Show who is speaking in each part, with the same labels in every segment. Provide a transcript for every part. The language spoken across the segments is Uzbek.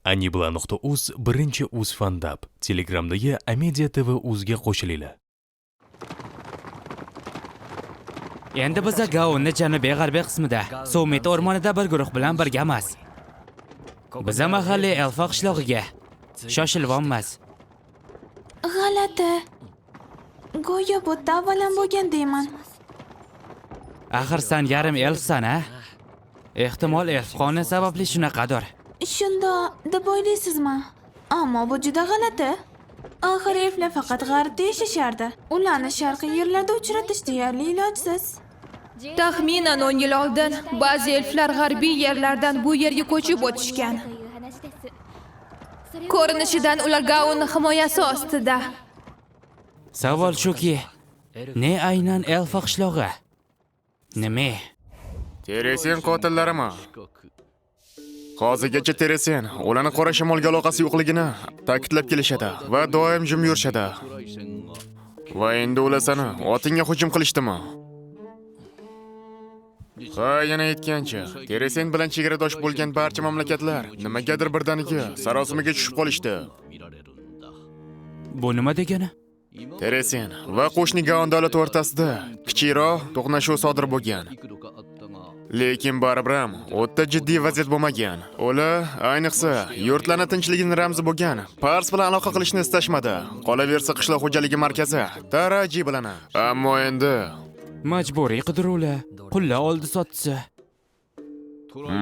Speaker 1: Anibla.uz birinchi uz fandab. Telegramdagi Amedia TV uzga qo'shilinglar.
Speaker 2: Endi biz Gaonni janubiy-g'arbiy qismida, So'mit o'rmonida bir guruh bilan birgamiz. Biz mahalliy elfa qishlog'iga shoshilibmiz.
Speaker 3: G'alati. Go'yo bu avvalan bo'lgan deyman.
Speaker 2: Axir sen yarim elfsan-a? Ehtimol elf qoni sababli shunaqadir.
Speaker 3: Shunda deb o'ylaysizmi? Ammo bu juda g'alati. Axir elflar faqat g'arbda yashashardi. Ularni sharqiy yerlarda uchratish deyarli ilojsiz.
Speaker 4: Taxminan 10 yil oldin ba'zi elflar g'arbiy yerlardan bu yerga ko'chib o'tishgan. Ko'rinishidan ular Gaonni himoyasi ostida.
Speaker 2: Savol shuki, ne aynan elfa qishlog'i? Nima?
Speaker 5: Teresen qotillarimi? Hozirgacha Teresen ularni qora shamolga aloqasi yo'qligini ta'kidlab kelishadi va doim jim yurishadi. Va endi ulasani otingga hujum qilishdimi? Ha, yana aytgancha, Teresen bilan chegaradosh bo'lgan barcha mamlakatlar nimagadir birdaniga sarosimaga tushib qolishdi.
Speaker 2: Bu nima degani?
Speaker 5: Teresen va qo'shni Gaon davlati o'rtasida kichikroq to'qnashuv sodir bo'lgan. Lekin baribir ham o'ta jiddiy vaziyat bo'lmagan. Ular ayniqsa yurtlarning tinchligining ramzi bo'lgan Pars bilan aloqa qilishni istashmadi. Qolaversa qishloq xo'jaligi markazi Taraji bilan. Ammo endi
Speaker 2: Majburiy qidiruvlar, qullar oldi sotsa.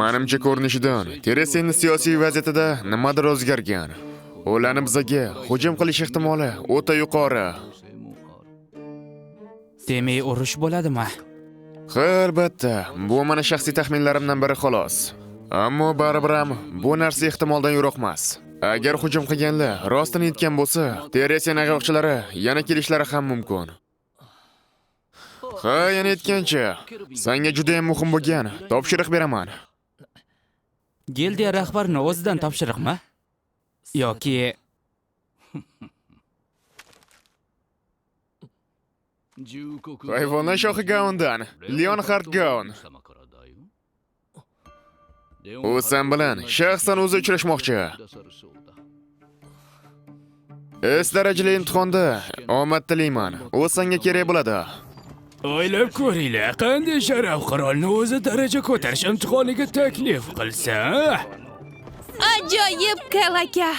Speaker 5: menimcha ko'rinishidan Teresenning siyosiy vaziyatida nimadir o'zgargan. Ularni bizga hujum qilish ehtimoli o'ta yuqori.
Speaker 2: Demak, urush bo'ladimi?
Speaker 5: Albatta, bu meni shaxsiy taxminlarimdan biri xolos. Ammo baribir ham bu narsa ehtimoldan yiroq emas. Agar hujum qilganlar rostini aytgan bo'lsa, Teresen ayg'oqchilari yana kelishlari ham mumkin. Ha, yana aytgancha, senga juda ham muhim bo'lgan topshiriq beraman.
Speaker 2: Gildiya rahbarining o'zidan topshiriqmi? Yoki
Speaker 5: Hayvonlar shohi Gaondan, Leonhard Gaon. U sen bilan shaxsan o'zi uchrashmoqchi. Darajali imtihonda omad tilayman. U senga kerak bo'ladi.
Speaker 2: o'ylab ko'ringlar, qanday sharaf qirolni o'zi daraja ko'tarish imtihoniga taklif qilsa.
Speaker 4: Ajoyib kalaka.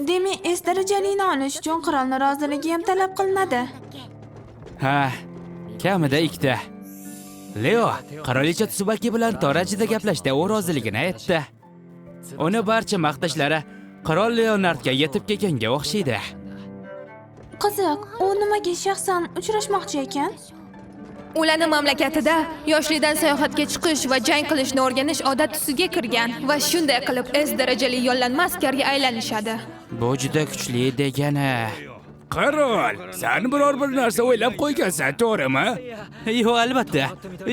Speaker 3: Demak, S darajalini olish uchun qirolning roziligi ham talab qilinadi.
Speaker 2: Ha, kamida ikkita. Leo, qirolicha Tsubaki bilan Torajida gaplashdi, u roziligini aytdi. Uni barcha maqtashlari qirol Leonardga yetib kelganga o'xshaydi.
Speaker 3: Qiziq, u nimaga shaxsan uchrashmoqchi ekan?
Speaker 4: Ularni mamlakatida yoshlikdan sayohatga chiqish va jang qilishni o'rganish odat tusiga kirgan va shunday qilib S darajali yollanma askarga aylanishadi.
Speaker 2: Bu juda kuchli degani. Qirol, sen biror bir narsa o'ylab qo'ygansan, to'g'rimi? Yo'q, albatta.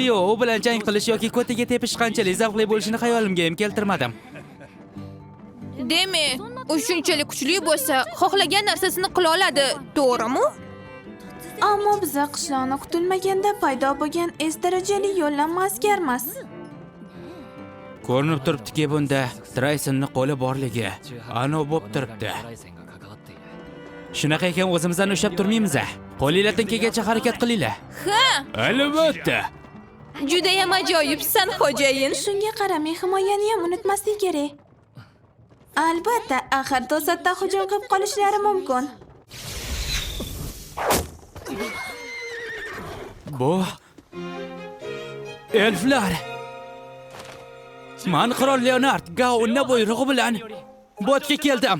Speaker 2: Yo'q, u bilan jang qilish yoki ko'taga tepish qanchalik zavqli bo'lishini xayolimga ham keltirmadim.
Speaker 4: Demak, u shunchalik kuchli bo'lsa, xohlagan narsasini qila oladi, to'g'rimi?
Speaker 3: Ammo biz qishloqni kutilmaganda paydo bo'lgan S darajali yollanma askarmiz.
Speaker 2: Ko'rinib turibdiki, bunda Traysonning qo'li borligi aniq bo'lib turibdi. Shunaqa ekan, o'zimizdan ushlab turmaymiz. Qo'linglardan kelgancha harakat qilinglar.
Speaker 4: Ha,
Speaker 2: Albatta.
Speaker 4: juda ham ajoyibsan, xo'jayin.
Speaker 3: Shunga qaramay himoyani ham unutmaslik kerak. Albatta, axir to'satdan hujum qilib qolishlari mumkin.
Speaker 2: Bu elflar. Men qirol Leonard Gaonni buyrug'i bilan botga keldim.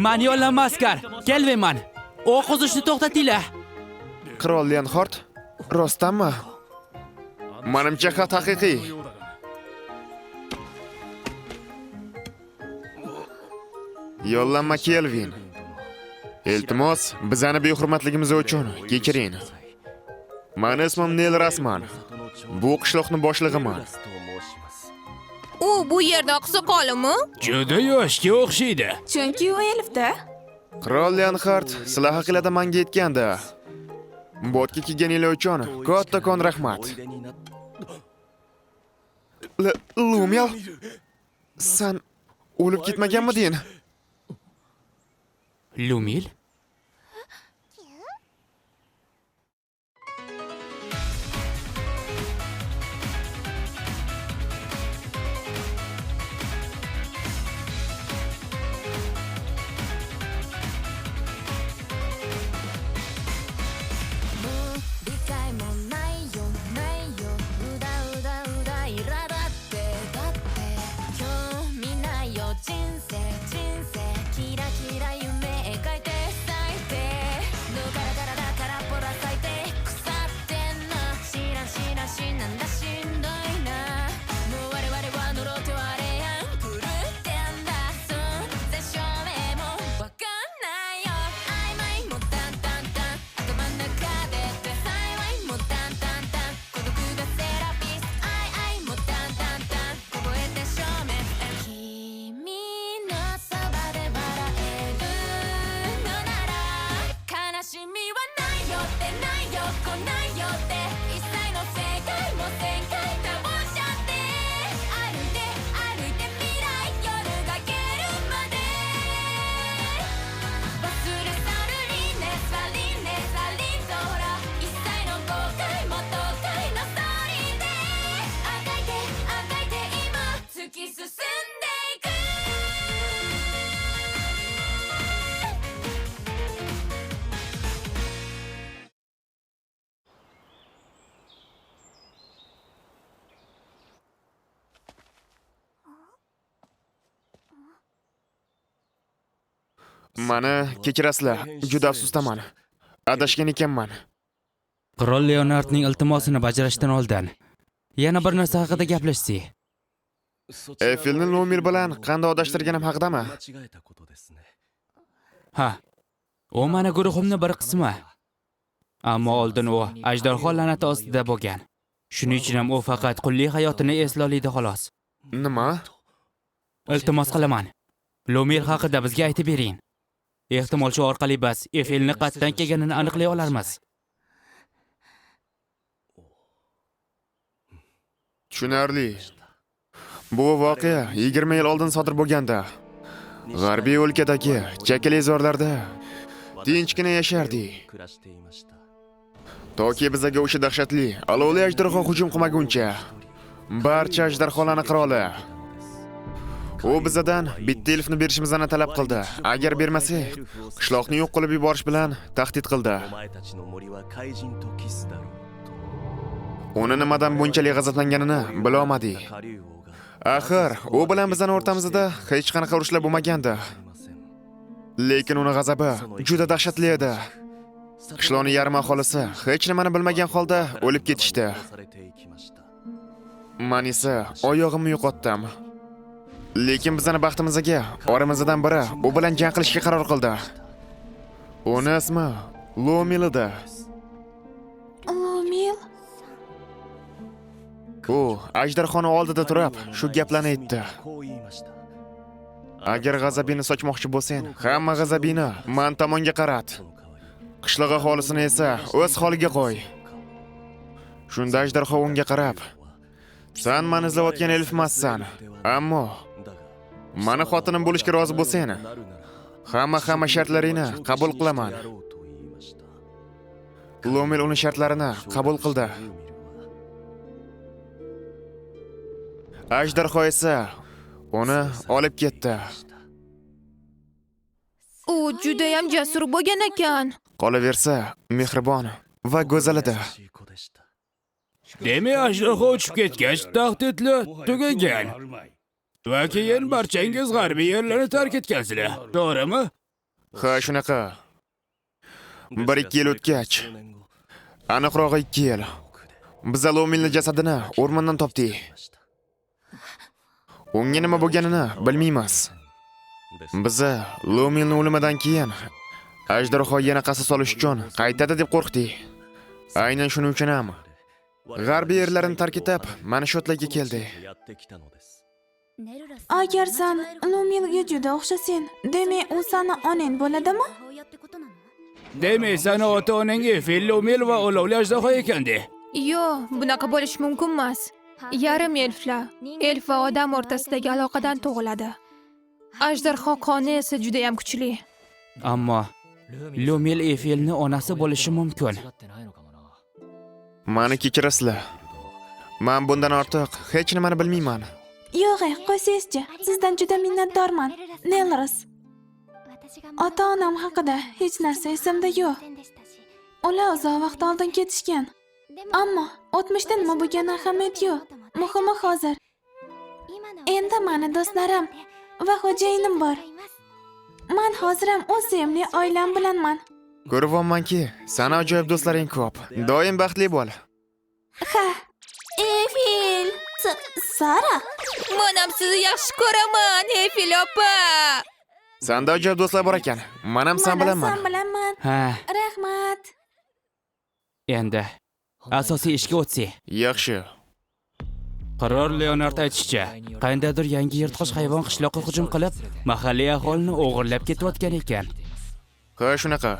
Speaker 2: Men yollanma askar, kelmayman. O'q uzishni to'xtatinglar.
Speaker 5: Qirol Leonhard, rostdanmi? Menimcha xat haqiqiy. Yollanma Kelvin. Iltimos, bizani behurmatligimiz uchun kechiring. Meni ismim Nel Rasman. Bu qishloqni boshlig'iman.
Speaker 4: U bu yerda oqsoqolimi?
Speaker 2: Juda yoshga o'xshaydi.
Speaker 3: Chunki u elfda.
Speaker 5: Qirol Leonhard sizlar haqida menga aytgandi. Botga kelganingiz uchun kattakon rahmat. Lumel, sen o'lib ketmaganmiding?
Speaker 2: Lumil?
Speaker 5: Mani kechirasizlar, juda afsusdaman. Adashgan ekanman.
Speaker 2: Qirol Leonardning iltimosini bajarishdan oldin yana bir narsa haqida gaplashsak.
Speaker 5: Eyfelni Lumil bilan qanday adashtirganim haqidami?
Speaker 2: Ha. U mani guruhimning bir qismi. Ammo oldin u ajdarho la'nati ostida bo'lgan. Shuning uchun ham u faqat qullik hayotini eslaydi xolos.
Speaker 5: Nima?
Speaker 2: Iltimos qilaman. Lumil haqida bizga aytib bering. Ehtimol shu orqali biz Eyfelni qayerdan kelganini aniqlay olarmiz.
Speaker 5: Tushunarli. Bu voqea 20 yil oldin sodir bo'lganda G'arbiy o'lkadagi chakalezorlarda tinchgina yashardik. Toki bizga o'sha dahshatli olovli ajdarho hujum qilmaguncha barcha ajdarholarning qiroli u bizdan bitta elfni berishimizni talab qildi. Agar bermasak, qishloqni yo'q qilib yuborish bilan tahdid qildi. Uni nimadan bunchalik g'azablanganini bila olmadik. Axir, u bilan bizning o'rtamizda hech qanaqa urushlar bo'lmagandi. Lekin uni g'azabi juda dahshatli edi. Qishloqning yarim aholisi hech nimani bilmagan holda o'lib ketishdi. Men esa oyog'imni yo'qotdim. Lekin bizning baxtimizga oramizdan biri u bilan jang qilishga qaror qildi. Uni ismi Lumil edi.
Speaker 3: Lumil?
Speaker 5: U ajdarxona oldida turib, shu gaplarni aytdi. Agar g'azabingni sochmoqchi bo'lsang, hamma g'azabingni men tomonga qarat. Qishloq aholisini esa o'z holiga qo'y. Shunda ajdarho unga qarab, "Sen meni izlayotgan elfmassan, ammo meni xotinim bo'lishga rozi bo'lsang, hamma shartlaringni qabul qilaman." Lumil uning shartlarini qabul qildi. Ajdarho esa uni olib ketdi.
Speaker 4: U juda ham jasur bo'lgan ekan.
Speaker 5: Qolaversa, mehribon va go'zal edi.
Speaker 2: Demak, ajdarho uchib ketgach, tahdidlar tugagan. Va keyin barchangiz g'arbiy yerlarni tark etgansizlar. To'g'rimi?
Speaker 5: Ha, shunaqa. 1-2 yil o'tgach, aniqrog'i 2 yil. Biz Lumilning jasadini o'rmondan topdik. Unga nima bo'lganini bilmaymiz. Biz Lumilning o'limidan keyin ajdarho yana qasos olish uchun qaytadi deb qo'rqdik. Aynan shuning uchun ham g'arbiy yerlarni tark etib, mana shu otlarga keldi.
Speaker 3: Agar sen Lumilga juda o'xshasang, demak u seni onang bo'ladimi?
Speaker 2: Demak, seni ota-onang Eyfel, Lumil va olovli ajdarho ekandi.
Speaker 4: Yo'q, bunaqa bo'lish mumkin emas. Yarim elflar, elf va odam o'rtasidagi aloqadan tug'iladi. Ajdarho qoni esa juda ham kuchli.
Speaker 2: Ammo Lumil Eyfelni onasi bo'lishi mumkin.
Speaker 5: Mani kechirasizlar. Men bundan ortiq hech nimani bilmayman.
Speaker 3: Yo'q, qo'ysangizchi. Sizdan juda minnatdorman, Nelros. Ota-onam haqida hech narsa esimda yo'q. Ular uzoq vaqt oldin ketishgan. Ammo o'tmishda nima bo'lgani ahamiyat yo'q. Muhimi hozir. Endi meni do'stlarim va xo'jayinim bor. Men hozir ham o'z sevimli oilam bilanman.
Speaker 5: Ko'ryapmanki, sana ajoyib do'stlaring ko'p. Doim baxtli bo'l.
Speaker 3: Ha, Eyfel. Sara.
Speaker 4: Men ham sizni yaxshi ko'raman, Eyfel opa.
Speaker 5: Senda ajoyib do'stlar bor ekan. Men ham sen bilanman.
Speaker 3: Sen bilanman.
Speaker 2: Ha,
Speaker 3: Rahmat.
Speaker 2: endi asosiy ishga o'tsak.
Speaker 5: Yaxshi.
Speaker 2: Qirol Leonard aytishicha, qandaydir yangi yirtqich hayvon qishloqqa hujum qilib, mahalliy aholini o'g'irlab ketayotgan ekan.
Speaker 5: Ha, shunaqa.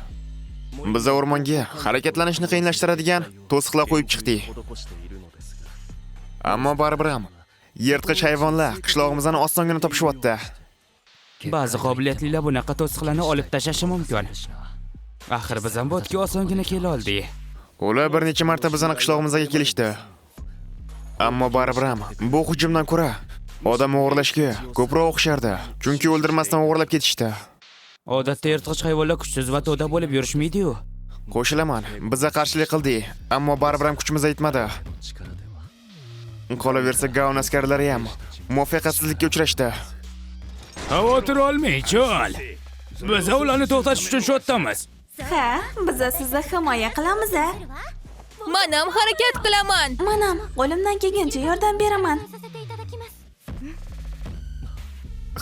Speaker 5: Biz o'rmonga harakatlanishni qiyinlashtiradigan to'siqlar qo'yib chiqdik. Ammo baribir ham yirtqich hayvonlar qishlog'imizni osongina topishyapti.
Speaker 2: Ba'zi qobiliyatlilar bunaqa to'siqlarni olib tashlashi mumkin. Axir biz ham bu yerga osongina kela oldik.
Speaker 5: Ular bir necha marta bizning qishlog'imizga kelishdi. Ammo baribir ham bu hujumdan ko'ra odam o'g'irlashga ko'proq o'xshardi. Chunki o'ldirmasdan o'g'irlab ketishdi.
Speaker 2: Odatda yirtqich hayvonlar kuchsiz va to'da bo'lib yurishmaydi-yu.
Speaker 5: Qo'shilaman, bizga qarshilik qildik, ammo baribir ham kuchimiz yetmadi. Qolaversa, Gaon askarlari ham muvaffaqiyatsizlikka uchrashdi.
Speaker 2: Xavotir olmang, chol. Biz ularni to'xtatish uchun shu yerdamiz.
Speaker 3: Ha, biz sizni himoya qilamiz.
Speaker 4: Men ham harakat qilaman.
Speaker 3: Men ham qo'limdan kelgancha yordam beraman.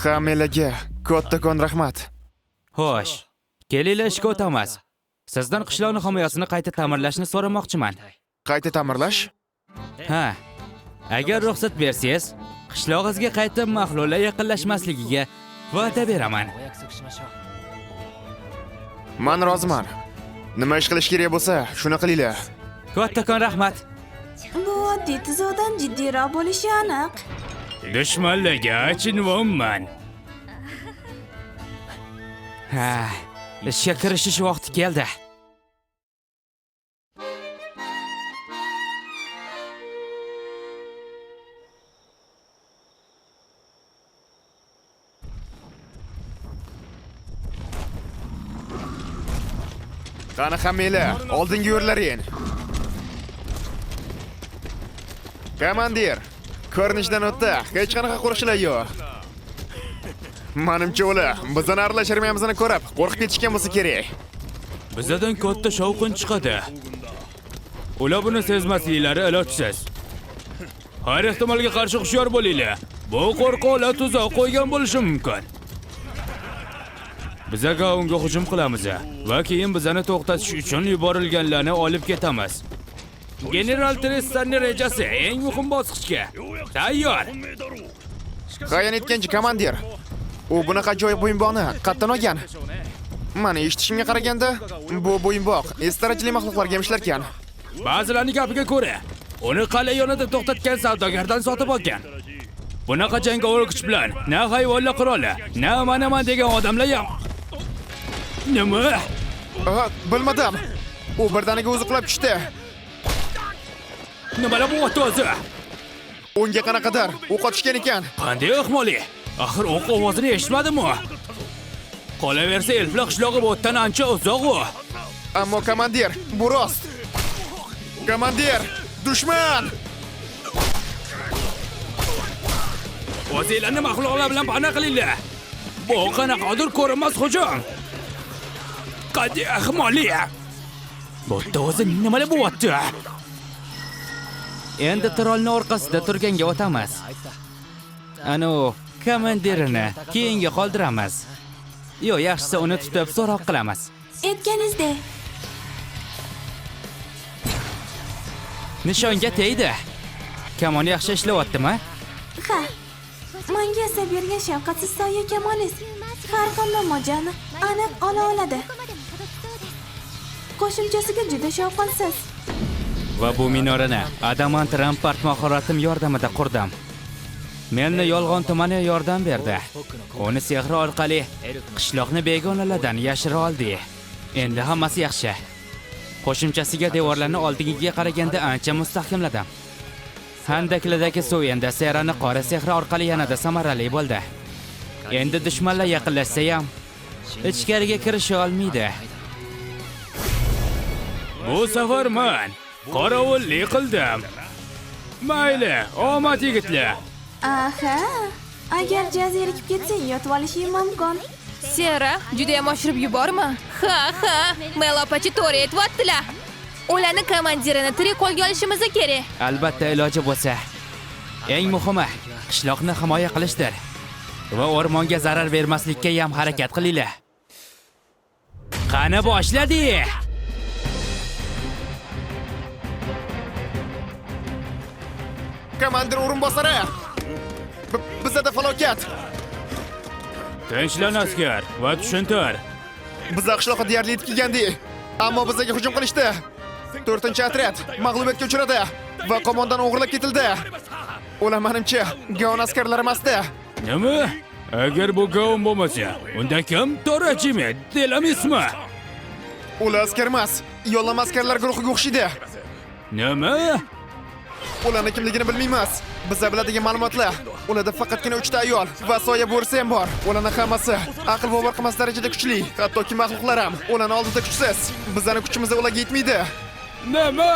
Speaker 5: Hammalarga kattakon rahmat.
Speaker 2: Xo'sh, kelinglar ishga o'tamiz. Sizdan qishloqning himoyasini qayta ta'mirlashni so'ramoqchiman.
Speaker 5: Qayta ta'mirlash?
Speaker 2: Ha. Agar ruxsat bersangiz, qishlog'ingizga qayta mahlular yaqinlashmasligiga va'da beraman.
Speaker 5: Men roziman. Nima ish qilish kerak bo'lsa, shuni qilinglar.
Speaker 2: Kattakon rahmat.
Speaker 3: Bu oddiy tizovdan jiddiyroq bo'lishi aniq.
Speaker 2: Dushmanlarga achinmayman. Ha, ishga kirishish vaqti keldi.
Speaker 5: Qani hammanglar, oldinga yo'llaring. Komandir, ko'rinishdan o'tdi. Hech qanaqa qo'rqishlar yo'q. Menimcha ular bizdan aralashmayamizini ko'rib, qo'rqib ketishgan bo'lsa kerak.
Speaker 2: Bizdan katta shovqin chiqadi. Ular buni sezmasliklari ilojsiz. Har ehtimolga qarshi hushyor bo'linglar. Bu qo'rqoqlar tuzoq qo'ygan bo'lishi mumkin. Biz unga hujum qilamiz va keyin bizani to'xtatish uchun yuborilganlarni olib ketamiz. General Tressanning rejasi eng muhim bosqichga tayyor.
Speaker 5: Qayan aytgancha komandir. U bunaqa ajoyib bo'yinbog'ni qayerdan olgan? Meni eshitishimga qaraganda, bu bo'yinbog' estarachli maxluqlarga emishlar ekan.
Speaker 2: Ba'zilarning gapiga ko'ra, uni qal'a yonida to'xtatgan savdogardan sotib olgan. Bunaqa jangovar kuch bilan na hayvonlar qiroli, na mana degan odamlar ham. Nima?
Speaker 5: Bilmadim. U birdaniga o'zi qulab tushdi.
Speaker 2: Nimalar bo'lyapti o'zi?
Speaker 5: Unga qanaqadir o'q otishgan ekan.
Speaker 2: Qanday ahmoqli? Axir o'q ovozini eshitmadimi? Qolaversa, elflar qishlog'i bu yerdan ancha uzoq-u.
Speaker 5: Ammo komandir, bu rost. Komandir, dushman!
Speaker 2: O'zinglarni maxluqlar bilan pana qilinglar. Bu qanaqadir ko'rinmas hujum. Qanday ahmoqli? Bu yerda o'zi nimalar bo'lyapti? Endi trolning orqasida turganga o'tamiz. Ana komandirini keyinga qoldiramiz. Yo'q, yaxshisi uni tutib so'roq qilamiz.
Speaker 3: Aytganingizdek.
Speaker 2: Nishonga tegdi. Kamon yaxshi ishlayaptimi?
Speaker 3: Ha. Menga esa bergan shafqatsiz soya kamoningiz har qanday mojani aniq ola oladi. Qo'shimchasiga juda shovqinsiz.
Speaker 2: Va bu minorani adamant rampart mahoratim yordamida qurdim. Menni yolg'on tumani yordam berdi. Uni sehri orqali qishloqni begonalardan yashira oldi. Endi hammasi yaxshi. Qo'shimchasiga devorlarni oldingiga qaraganda ancha mustahkamladim. Handaklardagi suv endi Serani qora sehri orqali yanada samarali bo'ldi. Endi dushmanlar yaqinlashsa ham ichkariga kirisha olmaydi. Bu safar men qorovullik qildim. Mayli, omad yigitlar.
Speaker 3: Aha, agar jazirikib ketsang yotib olishing mumkin.
Speaker 4: Sera, juda ham oshirib yuborma. Ha, Melopachi to'g'ri aytibdilar. Ularni komandirini tirik qo'lga olishimiz kerak.
Speaker 2: Albatta iloji bo'lsa. Eng muhimi qishloqni himoya qilishdir. Va o'rmonga zarar bermaslikka ham harakat qilinglar. Qani boshladik.
Speaker 5: Komandir o'rinbosari. Bizda falokat.
Speaker 2: Tinchlan askar va tushuntir.
Speaker 5: Bizga qishloqqa deyarli yetib kelgandik. Ammo bizga hujum qilishdi. 4-otryad mag'lubiyatga uchradi va qo'mondan o'g'irlab ketildi. Ular menimcha Gaon askarlari emasdi.
Speaker 2: Nima? Agar bu Gaon bo'lmasa, unda kim Torachimi? Delamizmi?
Speaker 5: Ular askar emas, yo'llanma askarlar guruhiga o'xshaydi.
Speaker 2: Nima?
Speaker 5: Ularning kimligini bilmaymiz. Bizda biladigan ma'lumotlar, ularda faqatgina 3 ta ayol va soya bo'risi ham bor. Ularning hammasi aql bovar qilmas darajada kuchli, hattoki maxluqlar ham ularning oldida kuchsiz. Bizning kuchimiz ularga yetmaydi.
Speaker 2: Nima?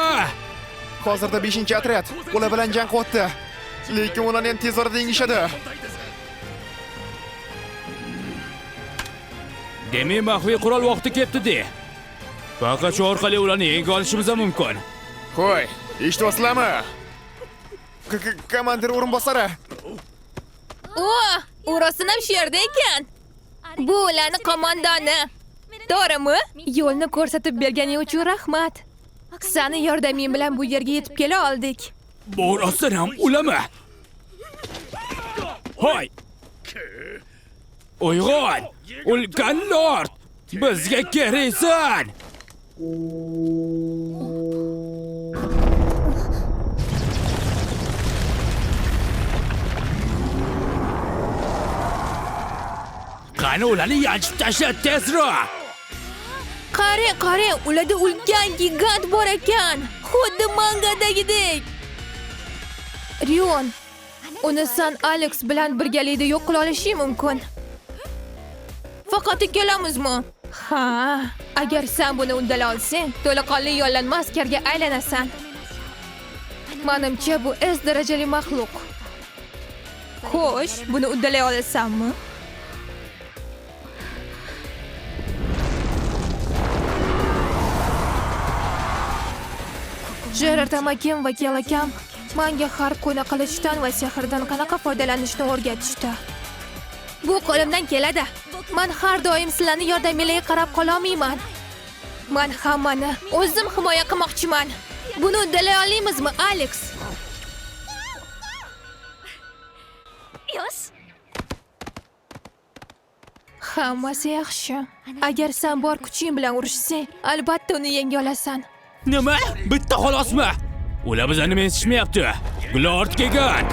Speaker 5: Hozirda 5-otryad ular bilan jang qilyapti. Lekin ularni ham tez orada yengishadi.
Speaker 2: Demak, maxfiy qurol vaqti ketdi-de. Faqat shu orqali ularni yenga olishimiz mumkin.
Speaker 5: Qo'y, eshityapsizlarmi? Komandir o'rinbosari.
Speaker 4: U rostdan ham shu yerda ekan. Bu ularni qo'mondoni. To'g'rimi? Yo'lni ko'rsatib berganing uchun rahmat. Sani yordaming bilan bu yerga yetib kela oldik.
Speaker 2: Bu rostdan ham ulama. Hoy! Uyg'on! Ulkan lord! Bizga keraksan! Qani ularni yanchib tashlab tezroq!
Speaker 4: Qarang, ularda ulkan gigant bor ekan. Xuddi mangadagidek. Rion, uni san Alex bilan birgalikda yo'q qila olishing mumkin. Faqat ikkalamizmi? Ha, agar sen buni uddala olsang, to'laqonli yollanma askarga aylanasan. Menimcha bu S darajali maxluq. Xo'sh, buni uddalay olasanmi? Gerard amakim va kelakam menga har kuni qilichdan va sehrdan qanaqa foydalanishni o'rgatishdi. Bu qo'limdan keladi. Men har doim sizlarning yordamingizga qarab qola olmayman. Men hammani o'zim himoya qilmoqchiman. Buni uddalay olamizmi, Alex? Hammasi yaxshi. Agar sen bor kuching bilan urushsang, albatta uni yenga olasan.
Speaker 2: Nima? Bitta xolosmi? Ular bizani menishmayapti. Glord Gigant.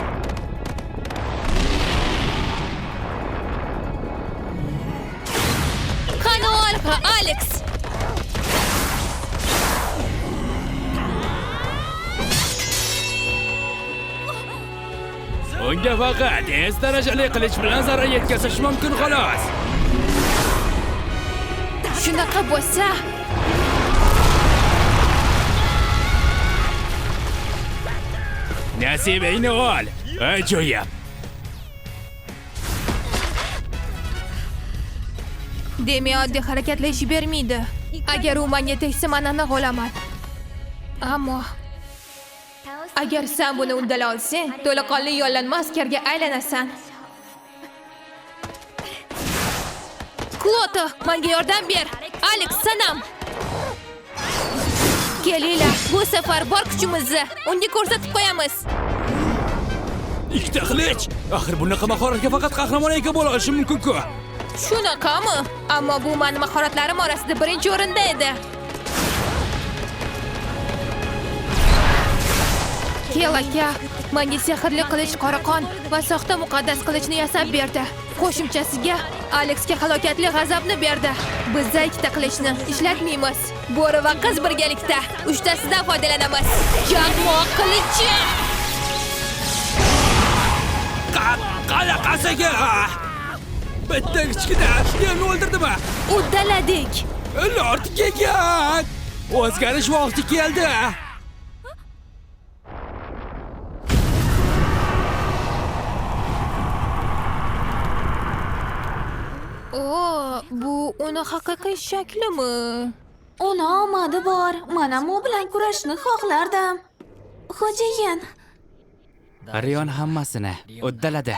Speaker 4: Qani olqa, Alex.
Speaker 2: Unga faqat S darajali qilich bilan zarar yetkazish mumkin xolos.
Speaker 4: Shunaqa bo'lsa,
Speaker 2: nasibingni ol. Ajoyib.
Speaker 4: demak oddiy harakatlashish bermaydi. Agar u menga tegsa, men aniq o'laman. Ammo agar sen buni uddala olsang, to'laqonli yollanma askarga aylanasan. Kloto, menga yordam ber. Alex, sanam. Kelinglar, bu safar bor kuchimizni unga ko'rsatib qo'yamiz.
Speaker 2: Ikkita qilich. Axir bunaqa mahoratga faqat qahramon ega bo'la olishi mumkin-ku.
Speaker 4: Shunaqami? Ammo bu mening mahoratlarim orasida birinchi o'rinda edi. Kelaka, Menga sehrli qilich qoraqon va soxta muqaddas qilichni yasab berdi. Qo'shimchasiga Alexga halokatli g'azabni berdi. Bizda ikkita qilichni ishlatmaymiz. Bo'ri va qiz birgalikda uchtasidan foydalanamiz. Chaqmoq qilichi.
Speaker 2: Qanaqasiga? Bitta kichkina meni o'ldirdimi?
Speaker 4: Uddaladik.
Speaker 2: Lord kelgan. O'zgarish vaqti keldi.
Speaker 4: O, bu uni haqiqiy shaklimi?
Speaker 3: Uni omadi bor. Men ham u bilan kurashishni xohlardim. Xo'jayin,
Speaker 2: Riyon hammasini uddaladi.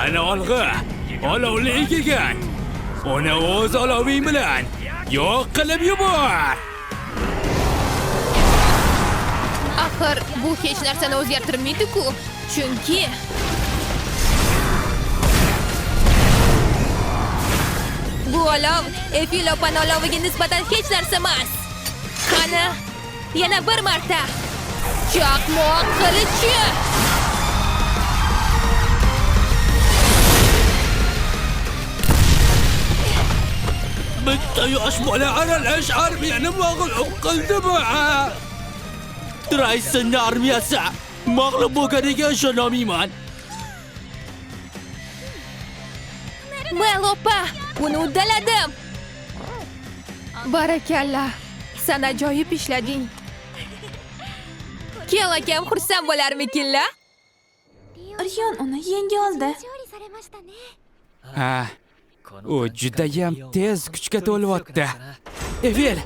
Speaker 2: Ana olg'a, olovli kelgan. Uni o'z oloving bilan yo'q qilib yubor.
Speaker 4: Axir bu hech narsani o'zgartirmaydi-ku. Chunki bu olov Efilopan oloviga nisbatan hech narsa emas. Qani, yana bir marta. Chaqmoq qilichi.
Speaker 2: Bitta yosh bola aralash armiyani mag'lub qildimi? Traysonni armiyasi mag'lub bo'lganiga ishonmayman.
Speaker 4: Melopa, buni uddaladim. Barakalla. Sen ajoyib ishlading. Kel akam xursand bo'larmikinlar?
Speaker 3: Riyon uni yenga oldi.
Speaker 2: Ha, u judayam tez kuchga to'lyapti. Efil,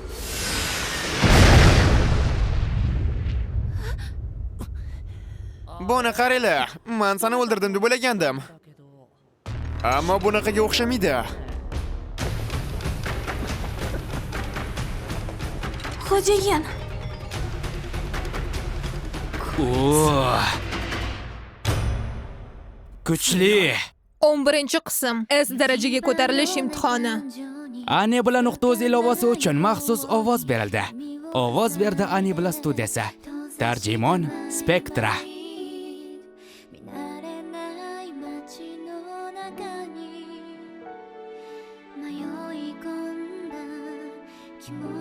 Speaker 5: Buni qaranglar. Men seni o'ldirdim deb o'ylagandim. Ammo bunaqaga o'xshamaydi.
Speaker 3: Xo'jayin,
Speaker 2: kuchli.
Speaker 4: 11-qism S darajaga ko'tarilish imtihoni.
Speaker 2: Ani bilan nuqta o'z ilovasi uchun maxsus ovoz berildi. Ovoz berdi Ani bilan studiyasi. Tarjimon Spektra.
Speaker 6: 見慣れない街の中に迷い込んだ気持ち